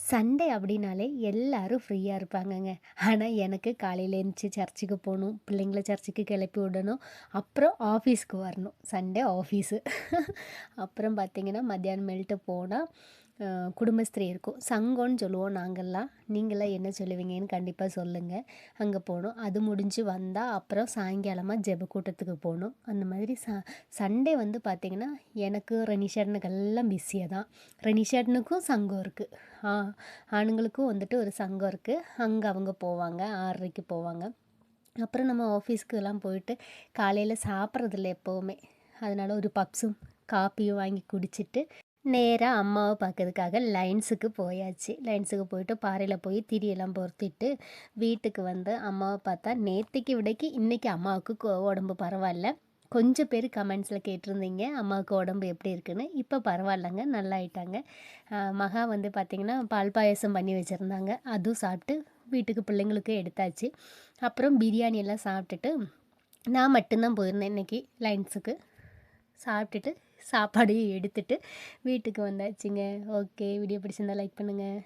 Sunday அப்படின்னாலே எல்லாரும் ஃப்ரீயாக இருப்பாங்கங்க. ஆனா, எனக்கு காலையில எந்திச்சு சர்ச்சுக்கு போணும், பிள்ளைங்கள சர்ச்சுக்கு கிளப்பி விடணும், அப்புறம் ஆஃபீஸ்க்கு வரணும். Sunday office. அப்புறம் பார்த்தீங்கன்னா, மத்தியானம் மேல்ட்டு போனா, குடும்பஸ்திரி இருக்கும். சங்கம்ன்னு சொல்லுவோம் நாங்கலாம். நீங்கலாம் என்ன சொல்லுவீங்கன்னு கண்டிப்பா சொல்லுங்க. அங்க போணும். அது முடிஞ்சு வந்தா, அப்புறம் சாயங்காலமா ஜெப கூட்டத்துக்கு போணும். அந்த மாதிரி சண்டே வந்து பார்த்தீங்கன்னா, எனக்கு ரெனிஷானுக்கெல்லாம் பிஸியா தான். ரெனிஷானுக்கும் சங்கம் இருக்கு. ஆ ஆணுங்களுக்கும் வந்துட்டு ஒரு சங்கம் இருக்கு. அங்க அவங்க போவாங்க. 6:30க்கு போவாங்க. அப்புறம் நம்ம ஆஃபீஸ்க்குலாம் போயிட்டு காலையில சாப்பிட்றதில்ல எப்பவுமே. அதனால ஒரு பப்ஸும், காப்பியும் வாங்கி குடிச்சிட்டு, நேரா அம்மாவ பார்க்கறதுக்காக லைன்ஸுக்கு போயாச்சு. லைன்ஸுக்கு போயிட்டு பாறையில போய் திரியெல்லாம் பொருத்திட்டு, வீட்டுக்கு வந்து அம்மாவ பார்த்தா நேத்தைக்கு விடைக்கு இன்னைக்கு அம்மாவுக்கு உடம்பு பரவாயில்ல. கொஞ்சம் பேர் கமெண்ட்ஸில் கேட்டிருந்தீங்க, அம்மாவுக்கு உடம்பு எப்படி இருக்குன்னு. இப்போ பரவாயில்லங்க, நல்லாயிட்டாங்க. மகா வந்து பார்த்திங்கன்னா, பால் பாயாசம் பண்ணி வச்சுருந்தாங்க. அதுவும் சாப்பிட்டு வீட்டுக்கு பிள்ளைங்களுக்கு எடுத்தாச்சு. அப்புறம் பிரியாணி எல்லாம் சாப்பிட்டுட்டு, நான் மட்டும்தான் போயிருந்தேன் இன்னைக்கு லைன்ஸுக்கு. சாப்பிட்டுட்டு, சாப்பாடையும் எடுத்துட்டு வீட்டுக்கு வந்தாச்சுங்க. ஓகே. வீடியோ பிடிச்சிருந்தா லைக் பண்ணுங்கள்.